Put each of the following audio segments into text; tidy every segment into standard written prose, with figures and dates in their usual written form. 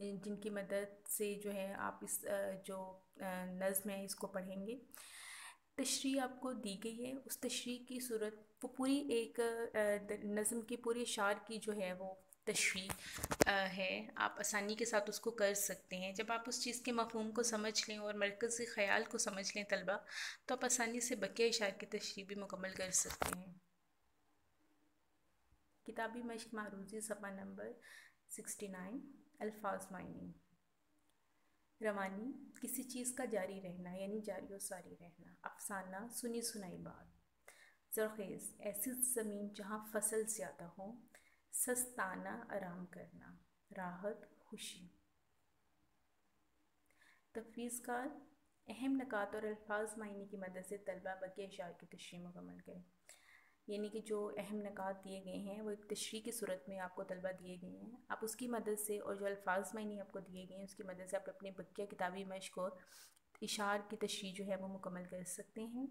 جن کی مدد سے جو ہے آپ اس جو نظم ہے اس کو پڑھیں گے۔ تشریح آپ کو دی گئی ہے، اس تشریح کی صورت وہ پوری ایک نظم کی پورے اشعار کی جو ہے وہ تشریح ہے، آپ آسانی کے ساتھ اس کو کر سکتے ہیں۔ جب آپ اس چیز کے مفہوم کو سمجھ لیں اور مرکزی خیال کو سمجھ لیں طلبہ، تو آپ آسانی سے بقیہ اشعار کی تشریح بھی مکمل کر سکتے ہیں۔ کتابی مشق معروضی صفحہ نمبر 69، الفاظ معنی۔ روانی کسی چیز کا جاری رہنا یعنی جاری و ساری رہنا۔ افسانہ سنی سنائی بات۔ زرخیز ایسی زمین جہاں فصل زیادہ ہو۔ سستانہ آرام کرنا، راحت، خوشی۔ تفویض کار اہم نکات اور الفاظ معنی کی مدد سے طلبہ بقیہ اشعار کی تشریح مکمل کریں۔ یعنی کہ جو اہم نکات دیے گئے ہیں وہ ایک تشریح کی صورت میں آپ کو طلبہ دیے گئے ہیں، آپ اس کی مدد سے، اور جو الفاظ معنی آپ کو دیے گئے ہیں اس کی مدد سے آپ اپنے بقیہ کتابی مشق اور اشعار کی تشریح جو ہے وہ مکمل کر سکتے ہیں۔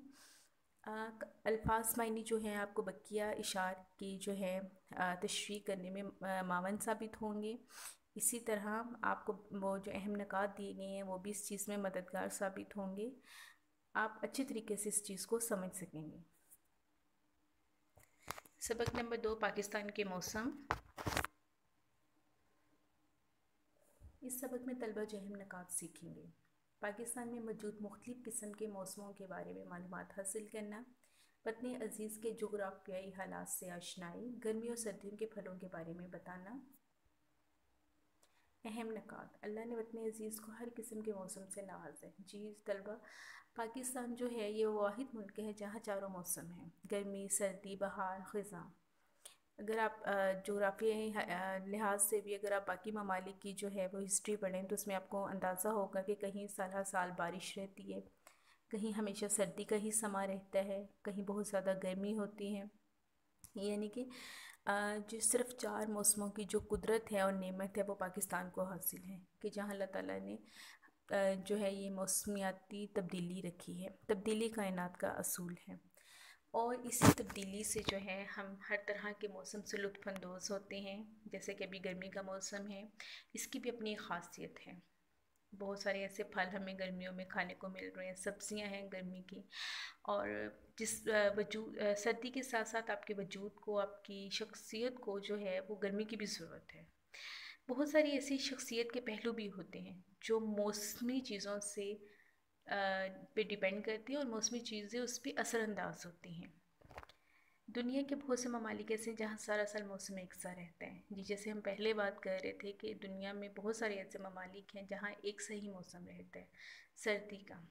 الفاظ معنی جو ہیں آپ کو بقیہ اشعار کی جو ہے تشریح کرنے میں معاون ثابت ہوں گے۔ اسی طرح آپ کو وہ جو اہم نکات دیے گئے ہیں وہ بھی اس چیز میں مددگار ثابت ہوں گے، آپ اچھی طریقے سے اس چیز کو سمجھ سکیں گے۔ سبق نمبر 2، پاکستان کے موسم۔ اس سبق میں طلبہ جو اہم نکات سیکھیں گے: پاکستان میں موجود مختلف قسم کے موسموں کے بارے میں معلومات حاصل کرنا، وطن عزیز کے جغرافیائی حالات سے آشنائی، گرمی اور سردیوں کے پھلوں کے بارے میں بتانا۔ اہم نکات: اللہ نے وطن عزیز کو ہر قسم کے موسم سے نوازا ہے۔ جی طلبہ، پاکستان جو ہے یہ واحد ملک ہے جہاں چاروں موسم ہیں: گرمی، سردی، بہار، خزاں۔ اگر آپ جغرافیائی لحاظ سے بھی اگر آپ باقی ممالک کی جو ہے وہ ہسٹری پڑھیں تو اس میں آپ کو اندازہ ہوگا کہ کہیں سال ہر سال بارش رہتی ہے، کہیں ہمیشہ سردی کا ہی سما رہتا ہے، کہیں بہت زیادہ گرمی ہوتی ہے۔ یعنی کہ جو صرف 4 موسموں کی جو قدرت ہے اور نعمت ہے وہ پاکستان کو حاصل ہے، کہ جہاں اللہ تعالیٰ نے جو ہے یہ موسمیاتی تبدیلی رکھی ہے، تبدیلی کائنات کا اصول ہے، اور اسی تبدیلی سے جو ہے ہم ہر طرح کے موسم سے لطف اندوز ہوتے ہیں۔ جیسے کہ ابھی گرمی کا موسم ہے، اس کی بھی اپنی ایک خاصیت ہے، بہت سارے ایسے پھل ہمیں گرمیوں میں کھانے کو مل رہے ہیں، سبزیاں ہیں گرمی کی، اور جس سردی کے ساتھ ساتھ آپ کے وجود کو، آپ کی شخصیت کو جو ہے وہ گرمی کی بھی ضرورت ہے۔ بہت ساری ایسی شخصیت کے پہلو بھی ہوتے ہیں جو موسمی چیزوں سے پہ ڈیپینڈ کرتی ہیں اور موسمی چیزیں اس پہ اثر انداز ہوتی ہیں۔ دنیا کے بہت سے ممالک ایسے ہیں جہاں سارا سال موسم ایک سا رہتا ہے۔ جی جیسے ہم پہلے بات کر رہے تھے کہ دنیا میں بہت سارے ایسے ممالک ہیں جہاں ایک سا ہی موسم رہتا ہے سردی کا۔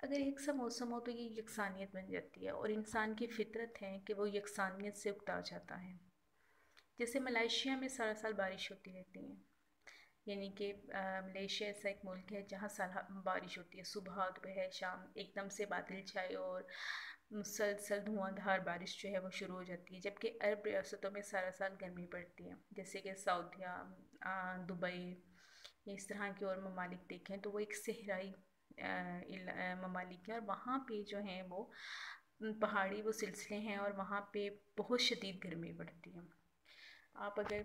اگر ایک سا موسم ہو تو یہ یکسانیت بن جاتی ہے، اور انسان کی فطرت ہے کہ وہ یکسانیت سے اکتا جاتا ہے۔ جیسے ملائیشیا میں سارا سال بارش ہوتی رہتی ہے، یعنی کہ ملیشیا ایسا ایک ملک ہے جہاں بارش ہوتی ہے، صبح دوپہر شام ایک دم سے بادل چھائے اور مسلسل دھواں دھار بارش جو ہے وہ شروع ہو جاتی ہے، جبکہ عرب ریاستوں میں سارا سال گرمی پڑتی ہے، جیسے کہ سعودیہ، دبئی، اس طرح کے اور ممالک دیکھیں تو وہ ایک صحرائی ممالک ہیں، اور وہاں پہ جو ہیں وہ پہاڑی وہ سلسلے ہیں اور وہاں پہ بہت شدید گرمی پڑتی ہے۔ آپ اگر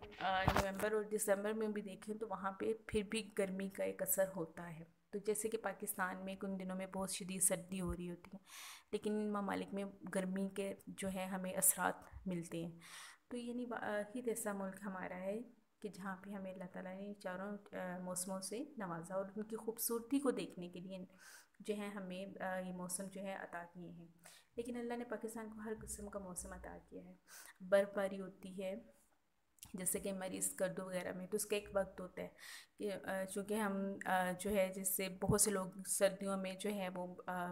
نومبر اور دسمبر میں بھی دیکھیں تو وہاں پہ پھر بھی گرمی کا ایک اثر ہوتا ہے۔ تو جیسے کہ پاکستان میں ان دنوں میں بہت شدید سردی ہو رہی ہوتی ہے، لیکن ان ممالک میں گرمی کے جو ہے ہمیں اثرات ملتے ہیں۔ تو یعنی واحد ایسا ملک ہمارا ہے کہ جہاں پہ ہمیں اللہ تعالیٰ نے چاروں موسموں سے نوازا، اور ان کی خوبصورتی کو دیکھنے کے لیے جو ہے ہمیں یہ موسم جو ہے عطا کیے ہیں۔ لیکن اللہ نے پاکستان کو ہر قسم کا موسم عطا کیا ہے۔ برف باری ہوتی ہے جیسے کہ مریض کردو وغیرہ میں، تو اس کا ایک وقت ہوتا ہے کہ چونکہ ہم جو ہے جس سے بہت سے لوگ سردیوں میں جو ہے وہ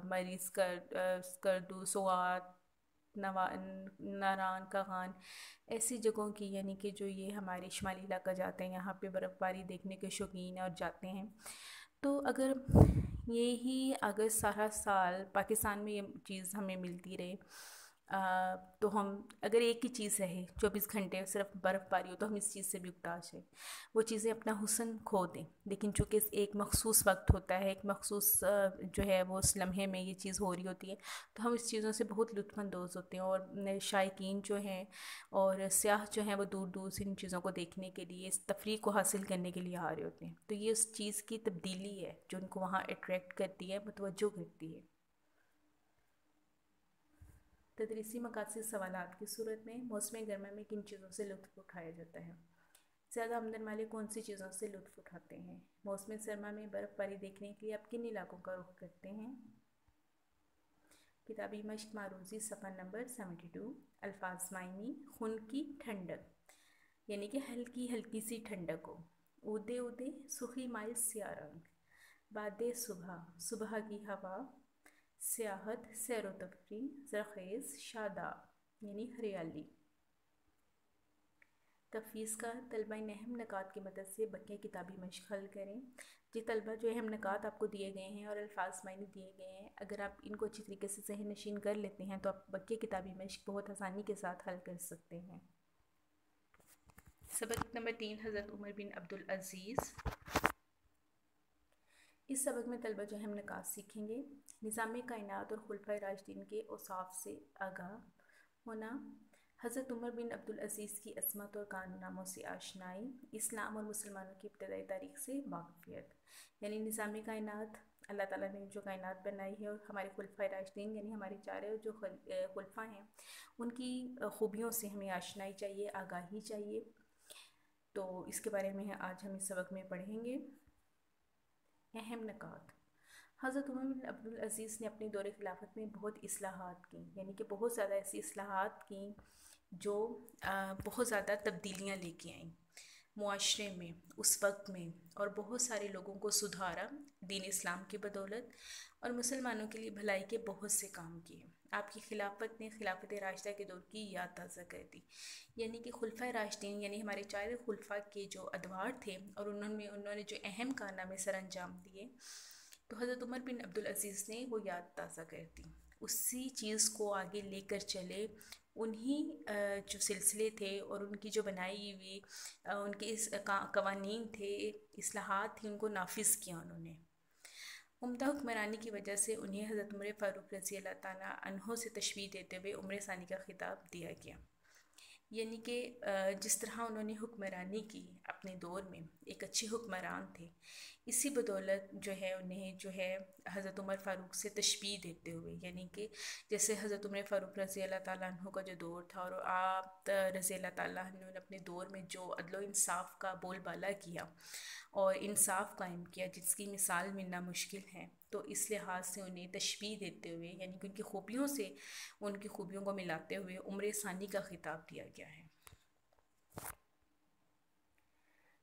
مریض کردو، سوات، ناران، کاغان ایسی جگہوں کی، یعنی کہ جو یہ ہمارے شمالی علاقہ جاتے ہیں یہاں پہ برف باری دیکھنے کے شوقین ہیں اور جاتے ہیں۔ تو اگر سارا سال پاکستان میں یہ چیز ہمیں ملتی رہے تو ہم اگر ایک ہی چیز رہے 24 گھنٹے صرف برف باری ہو تو ہم اس چیز سے بھی اکتا جائیں، وہ چیزیں اپنا حسن کھو دیں. لیکن چونکہ ایک مخصوص وقت ہوتا ہے، ایک مخصوص جو ہے وہ اس لمحے میں یہ چیز ہو رہی ہوتی ہے، تو ہم اس چیزوں سے بہت لطف اندوز ہوتے ہیں. اور شائقین جو ہیں اور سیاح جو ہیں وہ دور دور سے ان چیزوں کو دیکھنے کے لیے، اس تفریح کو حاصل کرنے کے لیے آ رہے ہوتے ہیں. تو یہ اس چیز کی تبدیلی ہے جو ان کو وہاں اٹریکٹ کرتی ہے، متوجہ کرتی ہے. تدریسی مقاصد سوالات کی صورت میں موسم گرما میں کن چیزوں سے لطف اٹھایا جاتا ہے؟ زیادہ آمدن والے کون سی چیزوں سے لطف اٹھاتے ہیں؟ موسم سرما میں برف باری دیکھنے کے لیے آپ کن علاقوں کا رخ کرتے ہیں؟ کتابی مشق معروضی صفحہ نمبر 72. الفاظ معنی: خون کی ٹھنڈک یعنی کہ ہلکی ہلکی سی ٹھنڈک ہو. اودے اودے سرخی مائل سیاہ رنگ. بعد صبح صبح کی ہوا. سیاحت سیر و تفریح. زرخیز شاداب یعنی ہریالی. تفویض کا طلبہ ان اہم نکات کی مدد سے بقیہ کتابی مشق حل کریں. جی طلبہ، جو اہم نکات آپ کو دیے گئے ہیں اور الفاظ معنی دیے گئے ہیں، اگر آپ ان کو اچھی طریقے سے ذہن نشین کر لیتے ہیں تو آپ بقیہ کتابی مشق بہت آسانی کے ساتھ حل کر سکتے ہیں. سبق نمبر 3: حضرت عمر بن عبدالعزیز. اس سبق میں طلبہ جو اہم نکات سیکھیں گے: نظام کائنات اور خلفائے راشدین کے اوصاف سے آگاہ ہونا، حضرت عمر بن عبدالعزیز کی عظمت اور کارناموں سے آشنائی، اسلام اور مسلمانوں کی ابتدائی تاریخ سے واقفیت. یعنی نظام کائنات، اللہ تعالیٰ نے جو کائنات بنائی ہے، اور ہمارے خلفائے راشدین یعنی ہمارے چارے جو خلفاء ہیں، ان کی خوبیوں سے ہمیں آشنائی چاہیے، آگاہی چاہیے. تو اس کے بارے میں آج ہم اس سبق میں پڑھیں گے. اہم نکات: حضرت عمر بن عبدالعزیز نے اپنے دور خلافت میں بہت اصلاحات کی، یعنی کہ بہت زیادہ ایسی اصلاحات کیں جو بہت زیادہ تبدیلیاں لے کے آئیں معاشرے میں اس وقت میں، اور بہت سارے لوگوں کو سدھارا دین اسلام کی بدولت، اور مسلمانوں کے لیے بھلائی کے بہت سے کام کیے. آپ کی خلافت نے خلافت راشدہ کے دور کی یاد تازہ کر دی. یعنی کہ خلفۂ راشدین یعنی ہمارے چارے خلفاء کے جو ادوار تھے اور انہوں نے جو اہم کارنامے سر انجام دیے، تو حضرت عمر بن عبدالعزیز نے وہ یاد تازہ کر دی. اسی چیز کو آگے لے کر چلے. انہی جو سلسلے تھے اور ان کی جو بنائی ہوئی ان کے قوانین تھے، اصلاحات تھیں، ان کو نافذ کیا انہوں نے. عمدہ حکمرانی کی وجہ سے انہیں حضرت عمر فاروق رضی اللہ تعالیٰ عنہ سے تشبیہ دیتے ہوئے عمر ثانی کا خطاب دیا گیا. یعنی کہ جس طرح انہوں نے حکمرانی کی اپنے دور میں، ایک اچھے حکمران تھے، اسی بدولت جو ہے انہیں جو ہے حضرت عمر فاروق سے تشبیہ دیتے ہوئے، یعنی کہ جیسے حضرت عمر فاروق رضی اللہ تعالیٰ عنہ کا جو دور تھا اور آپ رضی اللہ تعالیٰ عنہ نے اپنے دور میں جو عدل و انصاف کا بول بالا کیا اور انصاف قائم کیا، جس کی مثال ملنا مشکل ہے، تو اس لحاظ سے انہیں تشبیہ دیتے ہوئے، یعنی کہ ان کی خوبیوں سے ان کی خوبیوں کو ملاتے ہوئے عمر ثانی کا خطاب دیا گیا ہے.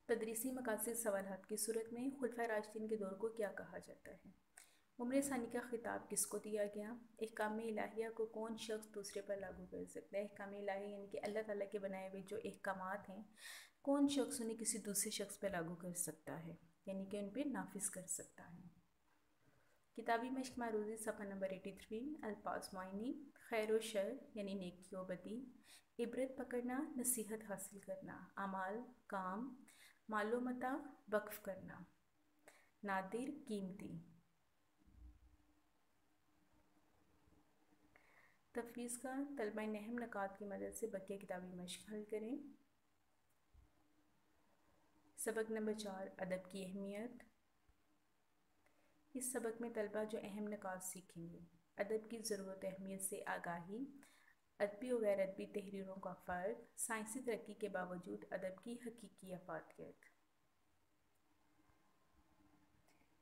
تدریسی مقاصد سوالات کی صورت میں خلفائے راشدین کے دور کو کیا کہا جاتا ہے؟ عمر ثانی کا خطاب کس کو دیا گیا؟ احکام الہیہ کو کون شخص دوسرے پر لاگو کر سکتا ہے؟ احکام الہیہ یعنی کہ اللہ تعالیٰ کے بنائے ہوئے جو احکامات ہیں، کون شخص انہیں کسی دوسرے شخص پر لاگو کر سکتا ہے، یعنی کہ ان پہ نافذ کر سکتا ہے. کتابی مشق معروضی صفحہ نمبر 83. الفاظ معنی: خیر و شر یعنی نیکی و بدی. عبرت پکڑنا، نصیحت حاصل کرنا. اعمال کام. مال و متاع وقف کرنا. نادر قیمتی. تفویض کا طلبہ ان اہم نکات کی مدد سے بقیہ کتابی مشق حل کریں. سبق نمبر 4: ادب کی اہمیت. اس سبق میں طلبہ جو اہم نکات سیکھیں گے: ادب کی ضرورت و اہمیت سے آگاہی، ادبی و غیر ادبی تحریروں کا فرق، سائنسی ترقی کے باوجود ادب کی حقیقی افادیت.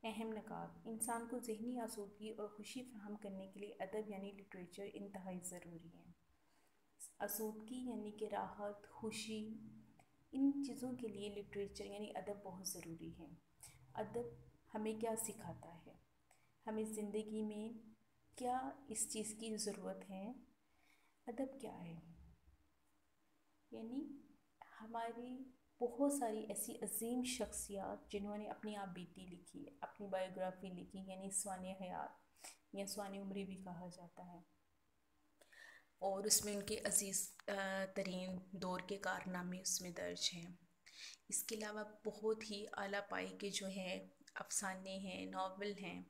اہم نکات: انسان کو ذہنی آسودگی اور خوشی فراہم کرنے کے لیے ادب یعنی لٹریچر انتہائی ضروری ہے. آسودگی یعنی کہ راحت، خوشی، ان چیزوں کے لیے لٹریچر یعنی ادب بہت ضروری ہے. ادب ہمیں کیا سکھاتا ہے؟ ہمیں زندگی میں کیا اس چیز کی ضرورت ہے؟ ادب کیا ہے؟ یعنی ہماری بہت ساری ایسی عظیم شخصیات جنہوں نے اپنی آپ بیتی لکھی، اپنی بایوگرافی لکھی، یعنی سوانح حیات یا سوانح عمری بھی کہا جاتا ہے. اور اس میں ان کے عزیز ترین دور کے کارنامے اس میں درج ہیں۔ اس کے علاوہ بہت ہی اعلیٰ پائی کے جو ہیں افسانے ہیں، ناول ہیں،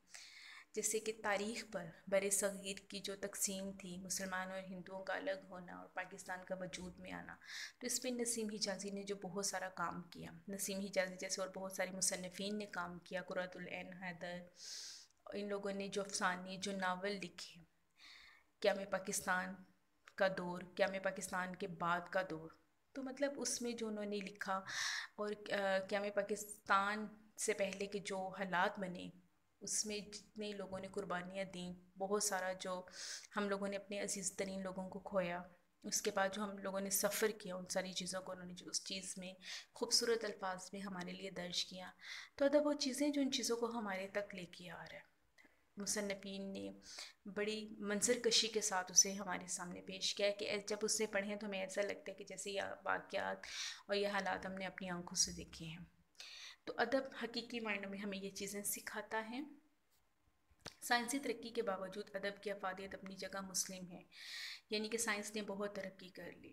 جیسے کہ تاریخ پر بر صغیر کی جو تقسیم تھی، مسلمانوں اور ہندوؤں کا الگ ہونا اور پاکستان کا وجود میں آنا، تو اس پہ نسیم حجازی نے جو بہت سارا کام کیا، نسیم حجازی جیسے اور بہت سارے مصنفین نے کام کیا، قرۃ العین حیدر، ان لوگوں نے جو افسانے، جو ناول لکھے، قیام پاکستان کا دور، قیام پاکستان کے بعد کا دور، تو مطلب اس میں جو انہوں نے لکھا اور قیام پاکستان سے پہلے کے جو حالات بنے، اس میں جتنے لوگوں نے قربانیاں دیں، بہت سارا جو ہم لوگوں نے اپنے عزیز ترین لوگوں کو کھویا، اس کے بعد جو ہم لوگوں نے سفر کیا، ان ساری چیزوں کو انہوں نے جو اس چیز میں خوبصورت الفاظ میں ہمارے لیے درج کیا، تو ادب وہ چیزیں جو ان چیزوں کو ہمارے تک لے کے آ رہا ہے، مصنفین نے بڑی منظر کشی کے ساتھ اسے ہمارے سامنے پیش کیا ہے کہ جب اسے پڑھیں تو ہمیں ایسا لگتا ہے کہ جیسے یہ واقعات اور یہ حالات ہم نے اپنی آنکھوں سے دیکھے ہیں۔ تو ادب حقیقی معنوں میں ہمیں یہ چیزیں سکھاتا ہے۔ سائنسی ترقی کے باوجود ادب کی افادیت اپنی جگہ مسلم ہے، یعنی کہ سائنس نے بہت ترقی کر لی،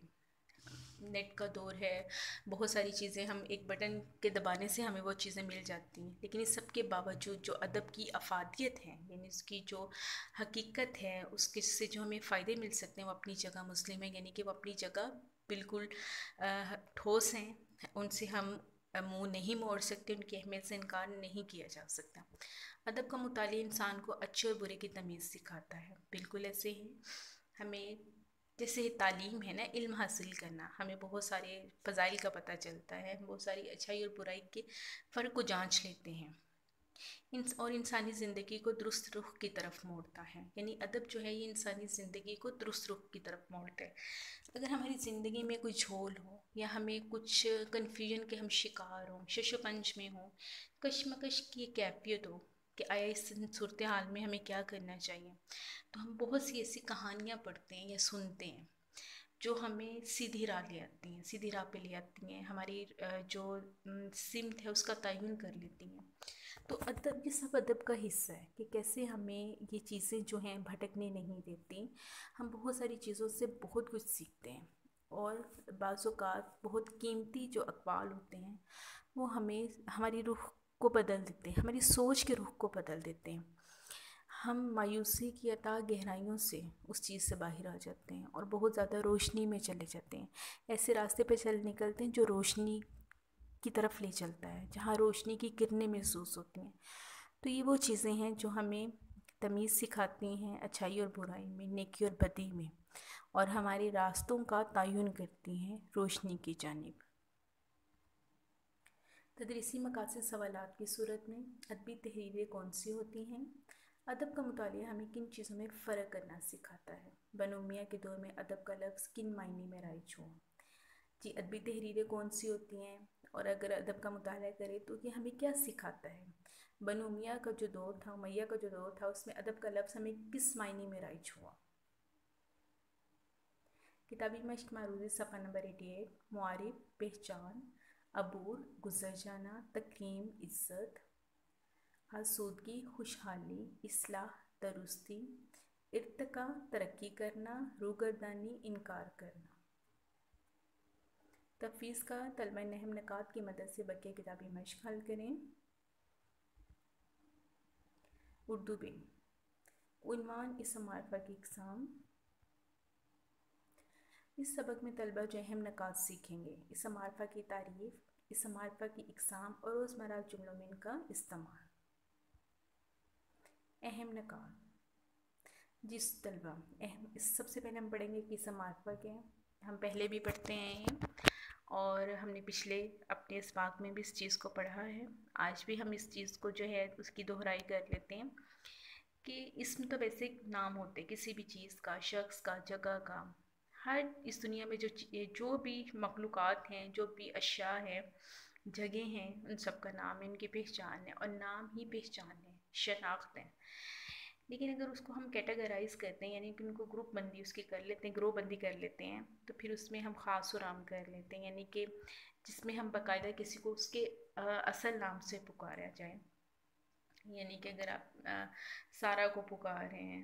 نیٹ کا دور ہے، بہت ساری چیزیں ہم ایک بٹن کے دبانے سے ہمیں وہ چیزیں مل جاتی ہیں، لیکن اس سب کے باوجود جو ادب کی افادیت ہے، یعنی اس کی جو حقیقت ہے، اس کے سے جو ہمیں فائدے مل سکتے ہیں، وہ اپنی جگہ مسلم ہے، یعنی کہ وہ اپنی جگہ بالکل ٹھوس ہیں، ان سے ہم منہ نہیں موڑ سکتے، ان کی اہمیت سے انکار نہیں کیا جا سکتا۔ ادب کا مطالعہ انسان کو اچھے اور برے کی تمیز سکھاتا ہے، بالکل ایسے ہی ہمیں جیسے تعلیم ہے نا، علم حاصل کرنا، ہمیں بہت سارے فضائل کا پتہ چلتا ہے، بہت ساری اچھائی اور برائی کے فرق کو جانچ لیتے ہیں، اور انسانی زندگی کو درست رخ کی طرف موڑتا ہے، یعنی ادب جو ہے یہ انسانی زندگی کو درست رخ کی طرف موڑتا ہے۔ اگر ہماری زندگی میں کوئی جھول ہو یا ہمیں کچھ کنفیوژن کے ہم شکار ہوں، شش و پنج میں ہوں، کشمکش کی کیفیت ہو کہ آیا اس صورتحال میں ہمیں کیا کرنا چاہیے، تو ہم بہت سی ایسی کہانیاں پڑھتے ہیں یا سنتے ہیں جو ہمیں سیدھی راہ لے آتی ہیں، سیدھی راہ پہ لے آتی ہیں، ہماری جو سمت ہے اس کا تعین کر لیتی ہیں۔ تو ادب یہ سب ادب کا حصہ ہے کہ کیسے ہمیں یہ چیزیں جو ہیں بھٹکنے نہیں دیتی، ہم بہت ساری چیزوں سے بہت کچھ سیکھتے ہیں، اور بعض اوقات بہت قیمتی جو اقوال ہوتے ہیں وہ ہمیں ہماری روح کو بدل دیتے ہیں، ہماری سوچ کے رخ کو بدل دیتے ہیں، ہم مایوسی کی عطا گہرائیوں سے اس چیز سے باہر آ جاتے ہیں اور بہت زیادہ روشنی میں چلے جاتے ہیں، ایسے راستے پہ چل نکلتے ہیں جو روشنی کی طرف لے چلتا ہے، جہاں روشنی کی کرنیں محسوس ہوتی ہیں۔ تو یہ وہ چیزیں ہیں جو ہمیں تمیز سکھاتی ہیں اچھائی اور برائی میں، نیکی اور بدی میں، اور ہمارے راستوں کا تعین کرتی ہیں روشنی کی جانب۔ تدریسی مقاصد سوالات کی صورت میں ادبی تحریریں کون سی ہوتی ہیں؟ ادب کا مطالعہ ہمیں کن چیزوں میں فرق کرنا سکھاتا ہے؟ بنو میاں کے دور میں ادب کا لفظ کن معنی میں رائج ہوا؟ جی، ادبی تحریریں کون سی ہوتی ہیں اور اگر ادب کا مطالعہ کرے تو یہ ہمیں کیا سکھاتا ہے؟ بنو میاں کا جو دور تھا، امیہ کا جو دور تھا، اس میں ادب کا لفظ ہمیں کس معنی میں رائج ہوا؟ کتابی مشق معروضی صفحہ نمبر 88، معارف، پہچان، عبور، گزر جانا، تکریم، عزت، آسودگی، خوشحالی، اصلاح، درستی، ارتقاء، ترقی کرنا، روگردانی، انکار کرنا۔ تفویض کا طلبہ نحو نکات کی مدد سے بقیہ کتابی مشق حل کریں۔ اردو بے عنوان اسم معرفہ کی اقسام۔ اس سبق میں طلبہ جو اہم نکات سیکھیں گے: اسم معرفہ کی تعریف، اسم معرفہ کی اقسام اور روزمرہ جملوں میں ان کا استعمال۔ اہم نکات جس طلبہ سب سے پہلے ہم پڑھیں گے کہ اسم معرفہ کیا ہے، ہم پہلے بھی پڑھتے ہیں اور ہم نے پچھلے اپنے اسباق میں بھی اس چیز کو پڑھا ہے، آج بھی ہم اس چیز کو جو ہے اس کی دہرائی کر لیتے ہیں کہ اسم تو ویسے نام ہوتے کسی بھی چیز کا، شخص کا، جگہ کا، ہر اس دنیا میں جو بھی مخلوقات ہیں، جو بھی اشیاء ہیں، جگہ ہیں، ان سب کا نام ہے، ان کی پہچان ہے، اور نام ہی پہچان ہے، شناخت ہے۔ لیکن اگر اس کو ہم کیٹیگرائز کرتے ہیں، یعنی کہ ان کو گروپ بندی اس کی کر لیتے ہیں، گروہ بندی کر لیتے ہیں، تو پھر اس میں ہم خاص و عام کر لیتے ہیں، یعنی کہ جس میں ہم باقاعدہ کسی کو اس کے اصل نام سے پکارا جائے، یعنی کہ اگر آپ سارہ کو پکار رہے ہیں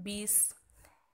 20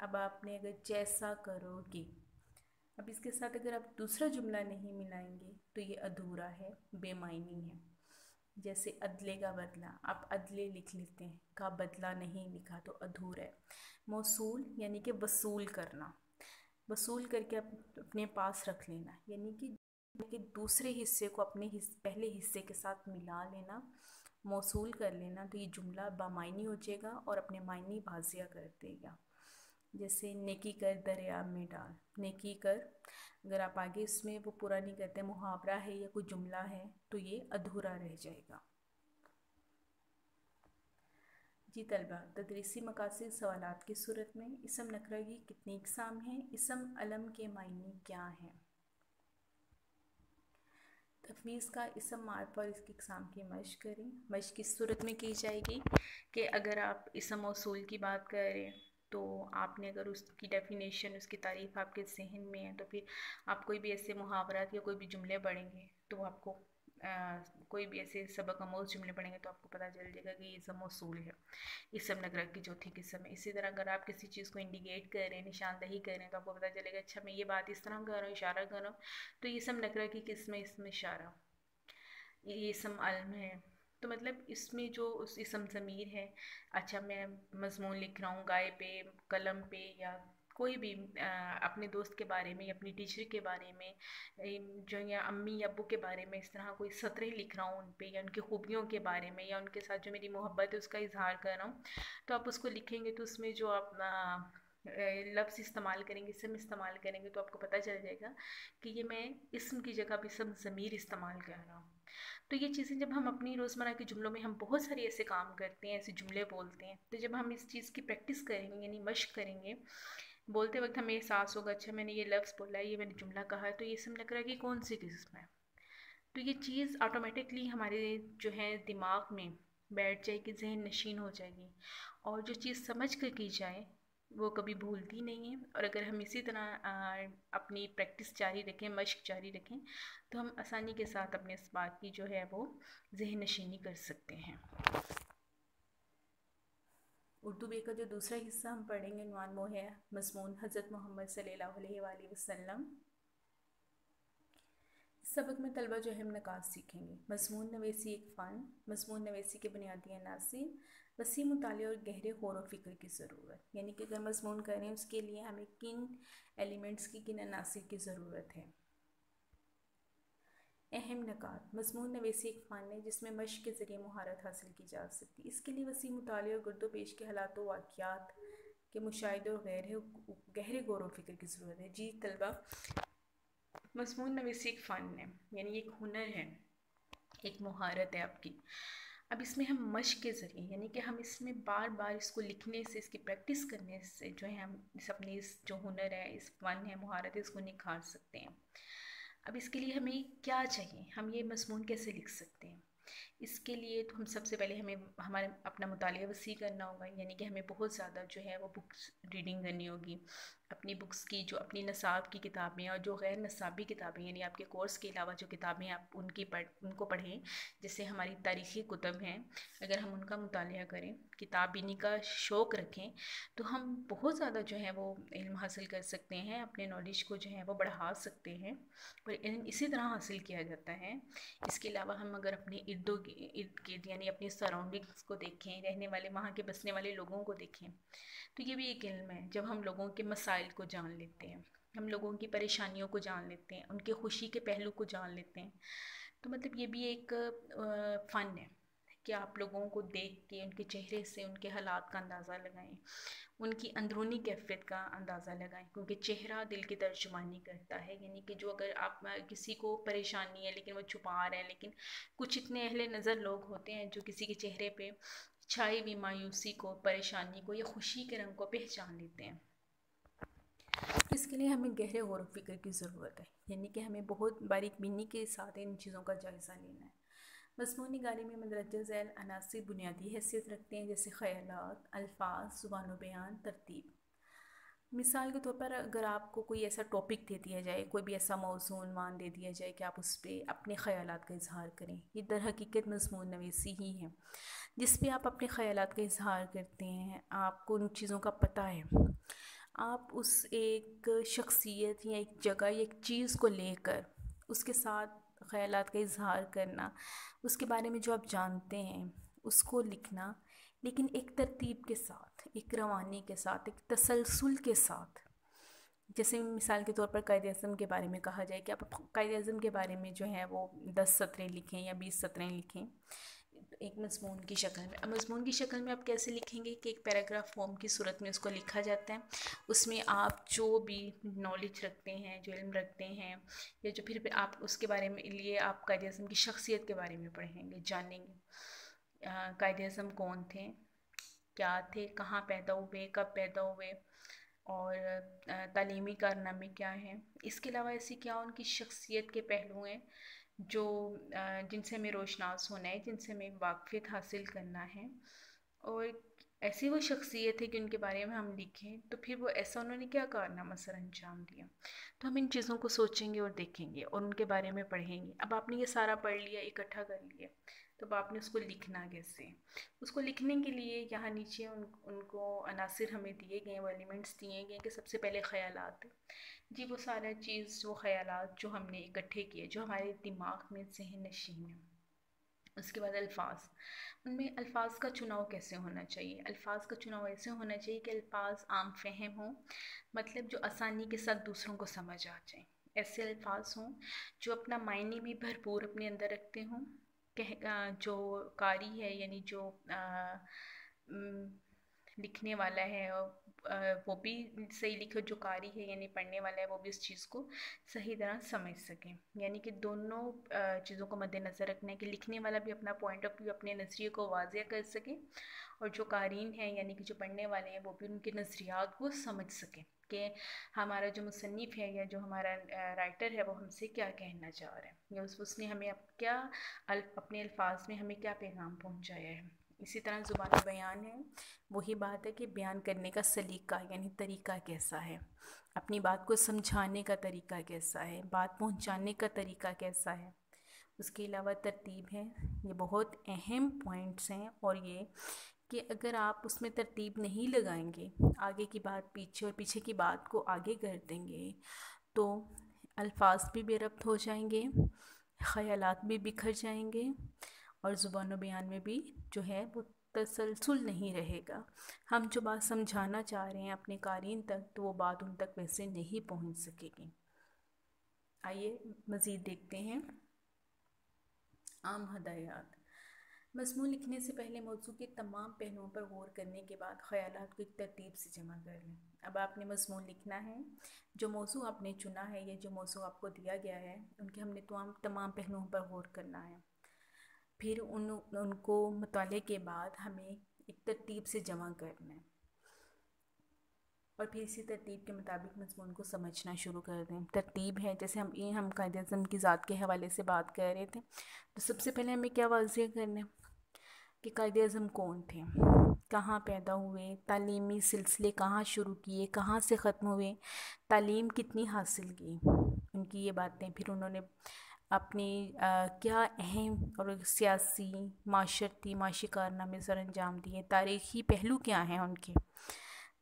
اب آپ نے اگر جیسا کرو گے، اب اس کے ساتھ اگر آپ دوسرا جملہ نہیں ملائیں گے تو یہ ادھورا ہے، بے معنی ہے. جیسے عدلے کا بدلہ، آپ عدلے لکھ لیتے ہیں، کا بدلہ نہیں لکھا تو ادھورا ہے. موصول یعنی کہ وصول کرنا، وصول کر کے اپنے پاس رکھ لینا، یعنی کہ دوسرے حصے کو اپنے پہلے حصے کے ساتھ ملا لینا، موصول کر لینا، تو یہ جملہ بامعنی ہو جائے گا اور اپنے معنی واضح کر دے گا. جیسے نیکی کر دریا میں ڈال، نیکی کر، اگر آپ آگے اس میں وہ پورا نہیں کرتے، محاورہ ہے یا کوئی جملہ ہے تو یہ ادھورا رہ جائے گا. جی طلبہ، تدریسی مقاصد سوالات کی صورت میں اسم نکرہ کی کتنی اقسام ہیں؟ اسم علم کے معنی کیا ہیں؟ تفویض کا اسم معرفہ اور اس کی اقسام کی مشق کریں. مشق کس صورت میں کی جائے گی کہ اگر آپ اسم موصول کی بات کر رہے ہیں تو آپ نے اگر اس کی ڈیفینیشن، اس کی تعریف آپ کے ذہن میں ہے تو پھر آپ کوئی بھی ایسے محاورات یا کوئی بھی جملے پڑھیں گے تو آپ کو کوئی بھی ایسے سبق آموز جملے پڑھیں گے تو آپ کو پتہ چل جائے گا کہ یہ اسم موصول ہے، اسم نکرہ کی چوتھی قسم ہے. اسی طرح اگر آپ کسی چیز کو انڈیکیٹ کر رہے ہیں، نشاندہی کر رہے ہیں، تو آپ کو پتہ چلے گا اچھا میں یہ بات اس طرح کر رہا ہوں، اشارہ کر رہا ہوں تو یہ اسم نکرہ کی قسم ہے، اسم اشارہ. یہ اسم علم ہے، تو مطلب اس میں جو اس اسم ضمیر ہے، اچھا میں مضمون لکھ رہا ہوں گائے پہ، قلم پہ، یا کوئی بھی اپنے دوست کے بارے میں یا اپنی ٹیچر کے بارے میں، جو یا امی ابو کے بارے میں اس طرح کوئی سطریں لکھ رہا ہوں ان پہ، یا ان کی خوبیوں کے بارے میں، یا ان کے ساتھ جو میری محبت ہے اس کا اظہار کر رہا ہوں، تو آپ اس کو لکھیں گے تو اس میں جو آپ لفظ استعمال کریں گے، اسم استعمال کریں گے، تو آپ کو پتہ چل جائے گا کہ یہ میں اسم کی جگہ بھی اسم ضمیر استعمال کر رہا ہوں. تو یہ چیزیں جب ہم اپنی روزمرہ کے جملوں میں ہم بہت سارے ایسے کام کرتے ہیں، ایسے جملے بولتے ہیں، تو جب ہم اس چیز کی پریکٹس کریں گے، یعنی مشق کریں گے، بولتے وقت ہمیں احساس ہوگا اچھا میں نے یہ لفظ بولا ہے، یہ میں نے جملہ کہا ہے، تو یہ اسم نکرہ کی کون سی قسم ہے. تو یہ چیز آٹومیٹکلی ہمارے جو ہے دماغ میں بیٹھ جائے گی، ذہن نشین ہو جائے گی، اور جو چیز سمجھ کر کی جائے وہ کبھی بھولتی نہیں ہے. اور اگر ہم اسی طرح اپنی پریکٹس جاری رکھیں، مشق جاری رکھیں، تو ہم آسانی کے ساتھ اپنے اس بات کی جو ہے وہ ذہن نشینی کر سکتے ہیں. اردو بے کا جو دوسرا حصہ ہم پڑھیں گے عنوان وہ ہے مضمون حضرت محمد صلی اللہ علیہ وآلہ وسلم. اس سبق میں طلبہ جو ہے ہم نکات سیکھیں گے. مضمون نویسی ایک فن، مضمون نویسی کے بنیادی عناصر، وسیع مطالعے اور گہرے غور و فکر کی ضرورت، یعنی کہ اگر مضمون کریں اس کے لیے ہمیں کن ایلیمنٹس کی، کن عناصر کی ضرورت ہے. اہم نکات: مضمون نویسی ایک فن ہے جس میں مشق کے ذریعے مہارت حاصل کی جا سکتی ہے. اس کے لیے وسیع مطالعے اور گرد و پیش کے حالات و واقعات کے مشاہدے اور گہرے غور و فکر کی ضرورت ہے. جی طلبہ، مضمون نویسی ایک فن ہے، یعنی ایک ہنر ہے، ایک مہارت ہے آپ کی. اب اس میں ہم مشق کے ذریعے، یعنی کہ ہم اس میں بار بار اس کو لکھنے سے، اس کی پریکٹس کرنے سے جو ہے ہم اپنے اس جو ہنر ہے، اس فن ہے، مہارت ہے، اس کو نکھار سکتے ہیں. اب اس کے لیے ہمیں کیا چاہیے، ہم یہ مضمون کیسے لکھ سکتے ہیں؟ اس کے لیے تو ہم سب سے پہلے ہمیں ہمارا اپنا مطالعہ وسیع کرنا ہوگا، یعنی کہ ہمیں بہت زیادہ جو ہے وہ بکس ریڈنگ کرنی ہوگی. اپنی بکس کی جو اپنی نصاب کی کتابیں اور جو غیر نصابی کتابیں، یعنی آپ کے کورس کے علاوہ جو کتابیں آپ ان کو پڑھیں، جیسے ہماری تاریخی کتب ہیں، اگر ہم ان کا مطالعہ کریں، کتاب بینی کا شوق رکھیں، تو ہم بہت زیادہ جو ہے وہ علم حاصل کر سکتے ہیں، اپنے نالج کو جو ہے وہ بڑھا سکتے ہیں. اور علم اسی طرح حاصل کیا جاتا ہے. اس کے علاوہ ہم اگر اپنے ارد گرد یعنی اپنی سراؤنڈنگس کو دیکھیں، رہنے والے وہاں کے بسنے والے لوگوں کو دیکھیں، تو یہ بھی ایک علم ہے. جب ہم لوگوں کے مسائل کو جان لیتے ہیں، ہم لوگوں کی پریشانیوں کو جان لیتے ہیں، ان کے خوشی کے پہلو کو جان لیتے ہیں، تو مطلب یہ بھی ایک فن ہے کہ آپ لوگوں کو دیکھ کے ان کے چہرے سے ان کے حالات کا اندازہ لگائیں، ان کی اندرونی کیفیت کا اندازہ لگائیں، کیونکہ چہرہ دل کی ترجمانی کرتا ہے. یعنی کہ جو اگر آپ کسی کو پریشانی ہے لیکن وہ چھپا رہے ہیں، لیکن کچھ اتنے اہل نظر لوگ ہوتے ہیں جو کسی کے چہرے پہ چھائی ہوئی مایوسی کو، پریشانی کو یا خوشی کے رنگ کو پہچان لیتے ہیں. اس کے لیے ہمیں گہرے غور و فکر کی ضرورت ہے، یعنی کہ ہمیں بہت باریک بینی کے ساتھ ان چیزوں کا جائزہ لینا ہے. مضمون نگاری میں مندرجہ ذیل عناصر بنیادی حیثیت رکھتے ہیں، جیسے خیالات، الفاظ، زبان و بیان، ترتیب. مثال کے طور پر اگر آپ کو کوئی ایسا ٹاپک دے دیا جائے، کوئی بھی ایسا موضوع عنوان دے دیا جائے کہ آپ اس پہ اپنے خیالات کا اظہار کریں، یہ در حقیقت مضمون نویسی ہی ہے، جس پہ آپ اپنے خیالات کا اظہار کرتے ہیں. آپ کو ان چیزوں کا پتہ ہے، آپ اس ایک شخصیت یا ایک جگہ یا ایک چیز کو لے کر اس کے ساتھ خیالات کا اظہار کرنا، اس کے بارے میں جو آپ جانتے ہیں اس کو لکھنا، لیکن ایک ترتیب کے ساتھ، ایک روانی کے ساتھ، ایک تسلسل کے ساتھ۔ جیسے مثال کے طور پر قائد اعظم کے بارے میں کہا جائے کہ آپ قائد اعظم کے بارے میں جو ہے وہ 10 سطریں لکھیں یا 20 سطریں لکھیں ایک مضمون کی شکل میں۔ اب مضمون کی شکل میں آپ کیسے لکھیں گے کہ ایک پیراگراف فارم کی صورت میں اس کو لکھا جاتا ہے، اس میں آپ جو بھی نالج رکھتے ہیں، جو علم رکھتے ہیں، یا جو پھر آپ اس کے بارے میں لیے آپ قائد اعظم کی شخصیت کے بارے میں پڑھیں گے، جانیں گے قائد اعظم کون تھے، کیا تھے، کہاں پیدا ہوئے، کب پیدا ہوئے، اور تعلیمی کارنامے کیا ہیں۔ اس کے علاوہ ایسی کیا ان کی شخصیت کے پہلو ہیں جو جن سے ہمیں روشناس ہونا ہے، جن سے ہمیں واقفیت حاصل کرنا ہے، اور ایسی وہ شخصیت ہے کہ ان کے بارے میں ہم لکھیں تو پھر وہ ایسا انہوں نے کیا کارنامہ سر انجام دیا۔ تو ہم ان چیزوں کو سوچیں گے اور دیکھیں گے اور ان کے بارے میں پڑھیں گے۔ اب آپ نے یہ سارا پڑھ لیا، اکٹھا کر لیا، تو اب آپ نے اس کو لکھنا کیسے؟ اس کو لکھنے کے لیے یہاں نیچے ان کو عناصر ہمیں دیے گئے ہیں، وہ ایلیمنٹس دیے گئے ہیں کہ سب سے پہلے خیالات، جی وہ سارا چیز، وہ خیالات جو ہم نے اکٹھے کیے، جو ہمارے دماغ میں ذہن نشین ہیں۔ اس کے بعد الفاظ، ان میں الفاظ کا چناؤ کیسے ہونا چاہیے؟ الفاظ کا چناؤ ایسے ہونا چاہیے کہ الفاظ عام فہم ہوں، مطلب جو آسانی کے ساتھ دوسروں کو سمجھ آ جائیں۔ ایسے الفاظ ہوں جو اپنا معنی بھی بھرپور اپنے اندر رکھتے ہوں، جو قاری ہے یعنی جو لکھنے والا ہے وہ بھی صحیح لکھے، جو قاری ہے یعنی پڑھنے والا ہے وہ بھی اس چیز کو صحیح طرح سمجھ سکیں۔ یعنی کہ دونوں چیزوں کو مد نظر رکھنا ہے کہ لکھنے والا بھی اپنا پوائنٹ آف ویو، اپنے نظریے کو واضح کر سکے، اور جو قارئین ہیں یعنی کہ جو پڑھنے والے ہیں وہ بھی ان کے نظریات کو سمجھ سکیں کہ ہمارا جو مصنف ہے یا جو ہمارا رائٹر ہے وہ ہم سے کیا کہنا چاہ رہا ہے، یا اس نے ہمیں کیا اپنے الفاظ میں ہمیں کیا پیغام پہنچایا ہے۔ اسی طرح زبان بیان ہے، وہی بات ہے کہ بیان کرنے کا سلیقہ یعنی طریقہ کیسا ہے، اپنی بات کو سمجھانے کا طریقہ کیسا ہے، بات پہنچانے کا طریقہ کیسا ہے۔ اس کے علاوہ ترتیب ہے، یہ بہت اہم پوائنٹس ہیں، اور یہ کہ اگر آپ اس میں ترتیب نہیں لگائیں گے، آگے کی بات پیچھے اور پیچھے کی بات کو آگے کر دیں گے، تو الفاظ بھی بے ربط ہو جائیں گے، خیالات بھی بکھر جائیں گے، اور زبان و بیان میں بھی جو ہے وہ تسلسل نہیں رہے گا۔ ہم جو بات سمجھانا چاہ رہے ہیں اپنے قارئین تک تو وہ بات ان تک ویسے نہیں پہنچ سکے گی۔ آئیے مزید دیکھتے ہیں عام ہدایات۔ مضمون لکھنے سے پہلے موضوع کے تمام پہلوؤں پر غور کرنے کے بعد خیالات کو ایک ترتیب سے جمع کر لیں۔ اب آپ نے مضمون لکھنا ہے، جو موضوع آپ نے چنا ہے یا جو موضوع آپ کو دیا گیا ہے ان کے ہم نے تمام پہلوؤں پر غور کرنا ہے، پھر ان کو مطالعے کے بعد ہمیں ایک ترتیب سے جمع کرنا ہے، اور پھر اسی ترتیب کے مطابق مضمون کو سمجھنا شروع کر دیں۔ ترتیب ہے، جیسے ہم قائد اعظم کی ذات کے حوالے سے بات کر رہے تھے، تو سب سے پہلے ہمیں کیا واضح کرنا ہے کہ قائد اعظم کون تھے، کہاں پیدا ہوئے، تعلیمی سلسلے کہاں شروع کیے، کہاں سے ختم ہوئے، تعلیم کتنی حاصل کی، ان کی یہ باتیں، پھر انہوں نے اپنی کیا اہم اور سیاسی، معاشی کارنامے سر انجام دیے، تاریخی پہلو کیا ہیں ان کے،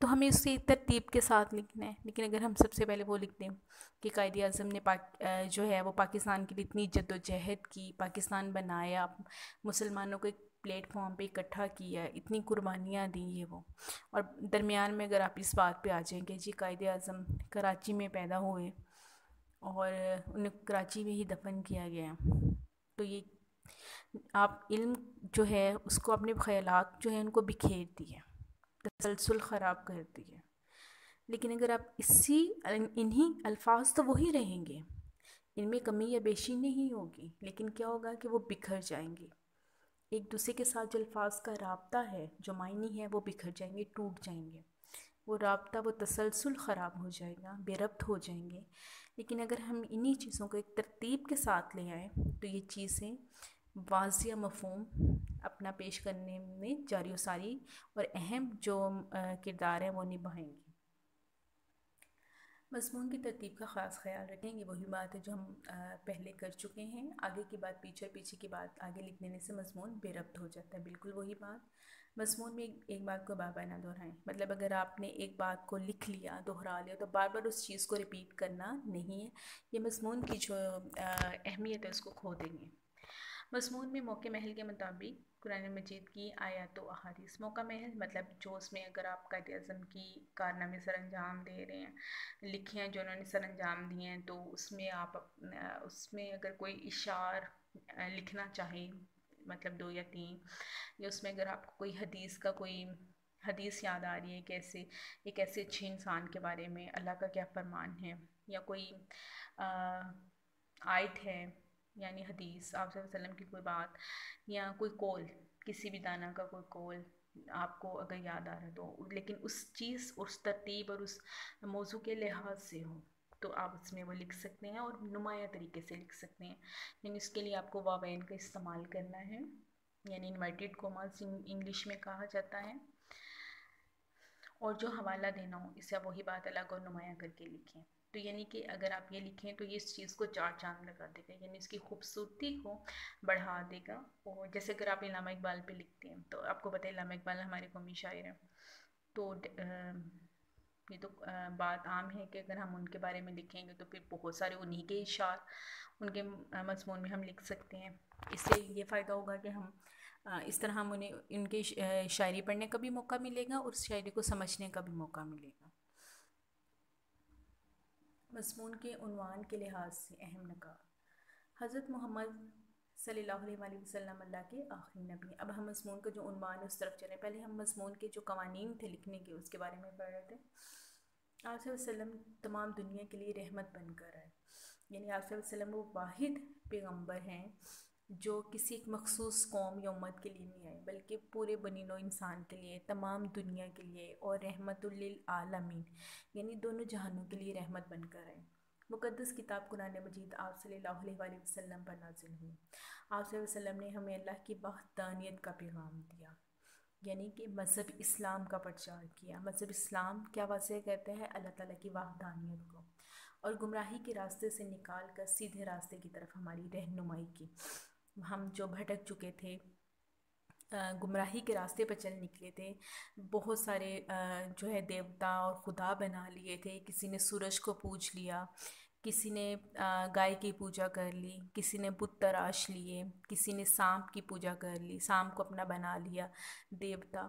تو ہمیں اسے ترتیب کے ساتھ لکھنا ہے۔ لیکن اگر ہم سب سے پہلے وہ لکھ دیں کہ قائد اعظم نے جو ہے وہ پاکستان کے لیے اتنی جد و جہد کی، پاکستان بنایا، مسلمانوں کو ایک پلیٹ فارم پہ اکٹھا کیا، اتنی قربانیاں دیں یہ وہ، اور درمیان میں اگر آپ اس بات پہ آ جائیں کہ جی قائد اعظم کراچی میں پیدا ہوئے اور انہیں کراچی میں ہی دفن کیا گیا، تو یہ آپ علم جو ہے اس کو، اپنے خیالات جو ہیں ان کو بکھیر دیے، تسلسل خراب کر دیے۔ لیکن اگر آپ انہی الفاظ تو وہی رہیں گے، ان میں کمی یا بیشی نہیں ہوگی، لیکن کیا ہوگا کہ وہ بکھر جائیں گے، ایک دوسرے کے ساتھ جو الفاظ کا رابطہ ہے، جو معنی ہے، وہ بکھر جائیں گے، ٹوٹ جائیں گے، وہ رابطہ، وہ تسلسل خراب ہو جائے گا، بے ربط ہو جائیں گے۔ لیکن اگر ہم انہی چیزوں کو ایک ترتیب کے ساتھ لے آئیں تو یہ چیزیں واضح مفہوم اپنا پیش کرنے میں جاری و ساری اور اہم جو کردار ہیں وہ نبھائیں گی۔ مضمون کی ترتیب کا خاص خیال رکھیں، یہ وہی بات ہے جو ہم پہلے کر چکے ہیں، آگے کی بات پیچھے اور پیچھے کی بات آگے لکھ دینے سے مضمون بے ربط ہو جاتا ہے، بالکل وہی بات۔ مضمون میں ایک بات کو بار بار نہ دہرائیں، مطلب اگر آپ نے ایک بات کو لکھ لیا، دہرا لیا، تو بار بار اس چیز کو ریپیٹ کرنا نہیں ہے، یہ مضمون کی جو اہمیت ہے اس کو کھو دیں گے۔ مضمون میں موقع محل کے مطابق قرآن مجید کی آیات و احادیث، موقع محل مطلب جو اس میں اگر آپ قائد اعظم کی کارنامے سر انجام دے رہے ہیں، لکھے ہیں جو انہوں نے سر انجام دیے ہیں، تو اس میں آپ اس میں اگر کوئی اشعار لکھنا چاہیں، مطلب 2 یا 3، یا اس میں اگر آپ کو کوئی حدیث کا کوئی حدیث یاد آ رہی ہے، کیسے ایک ایسے اچھے انسان کے بارے میں اللہ کا کیا فرمان ہے، یا کوئی آیت ہے، یعنی حدیث آپ صلی اللہ علیہ وسلم کی کوئی بات، یا کوئی قول، کسی بھی دانا کا کوئی قول آپ کو اگر یاد آ رہا ہے تو، لیکن اس چیز، اس ترتیب اور اس موضوع کے لحاظ سے ہو، تو آپ اس میں وہ لکھ سکتے ہیں اور نمایاں طریقے سے لکھ سکتے ہیں۔ یعنی اس کے لیے آپ کو واوین کا استعمال کرنا ہے، یعنی انورٹیڈ کوماز انگلش میں کہا جاتا ہے، اور جو حوالہ دینا ہو اسے وہی بات الگ اور نمایاں کر کے لکھیں۔ تو یعنی کہ اگر آپ یہ لکھیں تو یہ اس چیز کو 4 چاند لگا دے گا، یعنی اس کی خوبصورتی کو بڑھا دے گا۔ اور جیسے اگر آپ علامہ اقبال پہ لکھتے ہیں، تو آپ کو پتہ ہے علامہ اقبال ہمارے قومی شاعر ہیں، تو یہ تو بات عام ہے کہ اگر ہم ان کے بارے میں لکھیں گے تو پھر بہت سارے انہی کے اشعار ان کے مضمون میں ہم لکھ سکتے ہیں۔ اس سے یہ فائدہ ہوگا کہ ہم اس طرح ہم انہیں ان کی شاعری پڑھنے کا بھی موقع ملے گا اور اس شاعری کو سمجھنے کا بھی موقع ملے گا۔ مضمون کے عنوان کے لحاظ سے اہم نکات، حضرت محمد صلی اللہ علیہ وسلم اللہ کے آخری نبی۔ اب ہم مضمون کا جو عنوان ہے اس طرف چلیں، پہلے ہم مضمون کے جو قوانین تھے لکھنے کے اس کے بارے میں پڑھ رہے تھے۔ آپ صلی اللہ علیہ وسلم تمام دنیا کے لیے رحمت بن کر آئے، یعنی آپ صلی اللہ علیہ وسلم وہ واحد پیغمبر ہیں جو کسی ایک مخصوص قوم یا امت کے لیے نہیں آئے، بلکہ پورے بنی نوع انسان کے لیے، تمام دنیا کے لیے، اور رحمت للعالمین، یعنی دونوں جہانوں کے لیے رحمت بن کر آئے۔ مقدس کتاب قرآن مجید آپ صلی اللہ علیہ وسلم پر نازل ہوئی۔ آپ صلی اللہ علیہ وسلم نے ہمیں اللہ کی وحدانیت کا پیغام دیا، یعنی کہ مذہب اسلام کا پرچار کیا۔ مذہب اسلام کیا واضح کرتے ہیں؟ اللہ تعالیٰ کی وحدانیت کو، اور گمراہی کے راستے سے نکال کر سیدھے راستے کی طرف ہماری رہنمائی کی۔ ہم جو بھٹک چکے تھے، گمراہی کے راستے پر چل نکلے تھے، بہت سارے جو ہے دیوتا اور خدا بنا لیے تھے، کسی نے سورج کو پوج لیا، کسی نے گائے کی پوجا کر لی، کسی نے بت تراش لیے، کسی نے سانپ کی پوجا کر لی، سانپ کو اپنا بنا لیا دیوتا،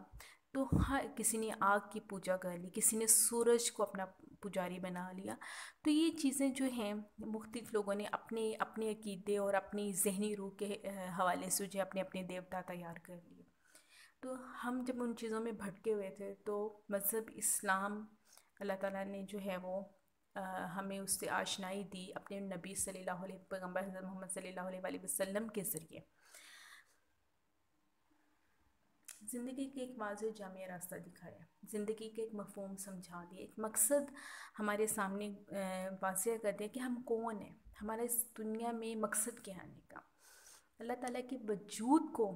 تو کسی نے آگ کی پوجا کر لی، کسی نے سورج کو اپنا پجاری بنا لیا۔ تو یہ چیزیں جو ہیں مختلف لوگوں نے اپنے اپنے عقیدے اور اپنی ذہنی روح کے حوالے سے جو اپنے اپنے دیوتا تیار کر لیے۔ تو ہم جب ان چیزوں میں بھٹکے ہوئے تھے تو مذہب اسلام اللہ تعالیٰ نے جو ہے وہ ہمیں اس سے آشنائی دی اپنے نبی صلی اللہ علیہ پیغمبر حضرت محمد صلی اللہ علیہ وسلم کے ذریعے۔ زندگی کے ایک واضح جامع راستہ دکھایا، زندگی کے ایک مفہوم سمجھا دیا، ایک مقصد ہمارے سامنے واضح کر دیا کہ ہم کون ہیں، ہمارا اس دنیا میں مقصد کیا آنے کا، اللہ تعالیٰ کے وجود کو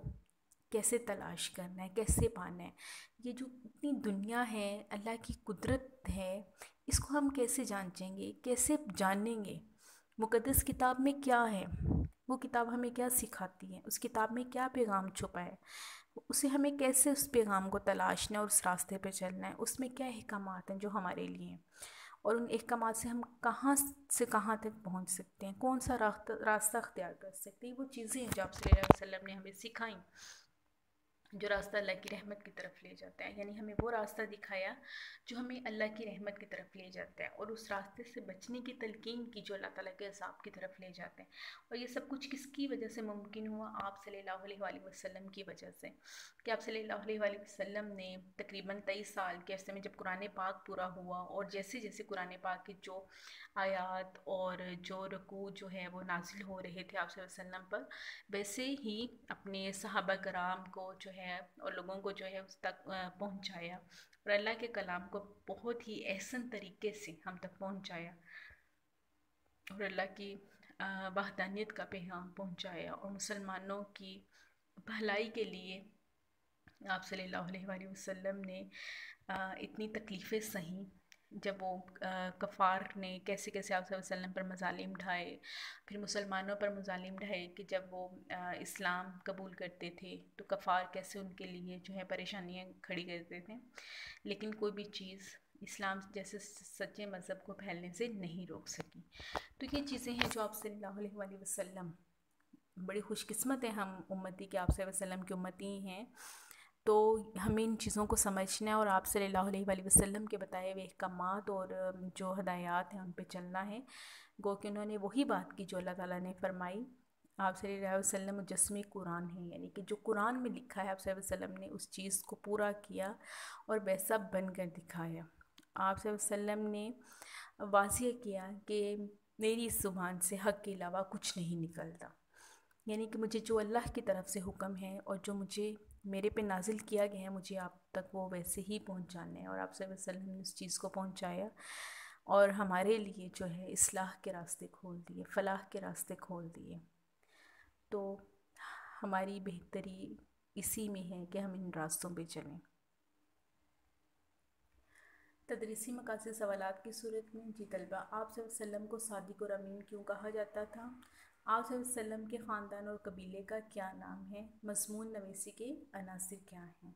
کیسے تلاش کرنا ہے، کیسے پانا ہے، یہ جو اتنی دنیا ہے، اللہ کی قدرت ہے، اس کو ہم کیسے جانچیں گے، کیسے جانیں گے، مقدس کتاب میں کیا ہے، وہ کتاب ہمیں کیا سکھاتی ہے، اس کتاب میں کیا پیغام چھپا ہے، اسے ہمیں کیسے اس پیغام کو تلاشنا ہے اور اس راستے پہ چلنا ہے، اس میں کیا احکامات ہیں جو ہمارے لیے ہیں، اور ان احکامات سے ہم کہاں سے کہاں تک پہنچ سکتے ہیں، کون سا راستہ اختیار کر سکتے ہیں۔ وہ چیزیں ہیں جو آپ صلی اللہ علیہ وسلم نے ہمیں سکھائیں، جو راستہ اللہ کی رحمت کی طرف لے جاتا ہے، یعنی ہمیں وہ راستہ دکھایا جو ہمیں اللہ کی رحمت کی طرف لے جاتا ہے، اور اس راستے سے بچنے کی تلقین کی جو اللہ تعالیٰ کے عذاب کی طرف لے جاتے ہیں۔ اور یہ سب کچھ کس کی وجہ سے ممکن ہوا؟ آپ صلی اللہ علیہ وسلم کی وجہ سے، کہ آپ صلی اللہ علیہ وسلم نے تقریباً 23 سال کے عرصے میں جب قرآن پاک پورا ہوا، اور جیسے جیسے قرآن پاک کی جو آیات اور جو رکوع جو ہے وہ نازل ہو رہے تھے آپ صلی اللہ علیہ وسلم پر، ویسے ہی اپنے صحابہ کرام کو جو ہے اور لوگوں کو جو ہے اس تک پہنچایا، اور اللہ کے کلام کو بہت ہی احسن طریقے سے ہم تک پہنچایا، اور اللہ کی وحدانیت کا پیغام پہنچایا، اور مسلمانوں کی بھلائی کے لیے آپ صلی اللہ علیہ وسلم نے اتنی تکلیفیں سہیں، جب وہ کفار نے کیسے کیسے آپ صلی اللہ علیہ وسلم پر مظالم ڈھائے، پھر مسلمانوں پر مظالم ڈھائے کہ جب وہ اسلام قبول کرتے تھے تو کفار کیسے ان کے لیے جو ہے پریشانیاں کھڑی کرتے تھے، لیکن کوئی بھی چیز اسلام جیسے سچے مذہب کو پھیلنے سے نہیں روک سکی۔ تو یہ چیزیں ہیں جو آپ صلی اللہ علیہ وآلہ وسلم، بڑی خوش قسمت ہیں ہم امتی کہ آپ صلی اللہ علیہ وسلم کی امتی ہیں، تو ہمیں ان چیزوں کو سمجھنا ہے اور آپ صلی اللہ علیہ وآلہ وسلم کے بتائے ہوئے احکامات اور جو ہدایات ہیں ان پہ چلنا ہے۔ گو کہ انہوں نے وہی بات کی جو اللہ تعالیٰ نے فرمائی۔ آپ صلی اللہ علیہ وسلم مجسمہ قرآن ہیں، یعنی کہ جو قرآن میں لکھا ہے آپ صلی اللہ علیہ وسلم نے اس چیز کو پورا کیا اور ویسا بن کر دکھایا۔ آپ صلی اللہ علیہ وسلم نے واضح کیا کہ میری اس زبان سے حق کے علاوہ کچھ نہیں نکلتا، یعنی کہ مجھے جو اللہ کی طرف سے حکم ہے اور جو مجھے میرے پہ نازل کیا گیا ہے مجھے آپ تک وہ ویسے ہی پہنچانا ہے، اور آپ صلی اللہ علیہ وسلم نے اس چیز کو پہنچایا اور ہمارے لیے جو ہے اصلاح کے راستے کھول دیے، فلاح کے راستے کھول دیے۔ تو ہماری بہتری اسی میں ہے کہ ہم ان راستوں پہ چلیں۔ تدریسی مقاصد سوالات کی صورت میں جی طلبہ، آپ صلی اللہ علیہ وسلم کو صادق اور امین کیوں کہا جاتا تھا؟ آپ صلی اللہ علیہ وسلم کے خاندان اور قبیلے کا کیا نام ہے؟ مضمون نویسی کے عناصر کیا ہیں؟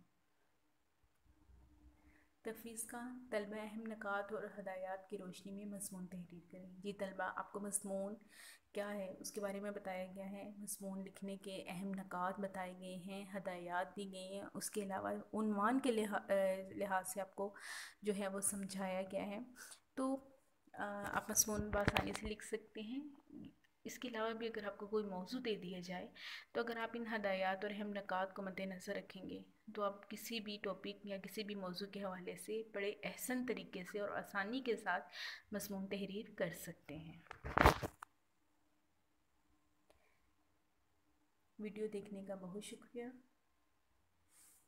تفویض کا طلبہ اہم نکات اور ہدایات کی روشنی میں مضمون تحریر کریں۔ جی طلبہ، آپ کو مضمون کیا ہے اس کے بارے میں بتایا گیا ہے، مضمون لکھنے کے اہم نکات بتائے گئے ہیں، ہدایات دی گئی ہیں، اس کے علاوہ عنوان کے لحاظ سے آپ کو جو ہے وہ سمجھایا گیا ہے، تو آپ مضمون بآسانی سے لکھ سکتے ہیں۔ اس کے علاوہ بھی اگر آپ کو کوئی موضوع دے دیا جائے تو اگر آپ ان ہدایات اور اہم نکات کو مد نظر رکھیں گے تو آپ کسی بھی ٹاپک یا کسی بھی موضوع کے حوالے سے بڑے احسن طریقے سے اور آسانی کے ساتھ مضمون تحریر کر سکتے ہیں۔ ویڈیو دیکھنے کا بہت شکریہ۔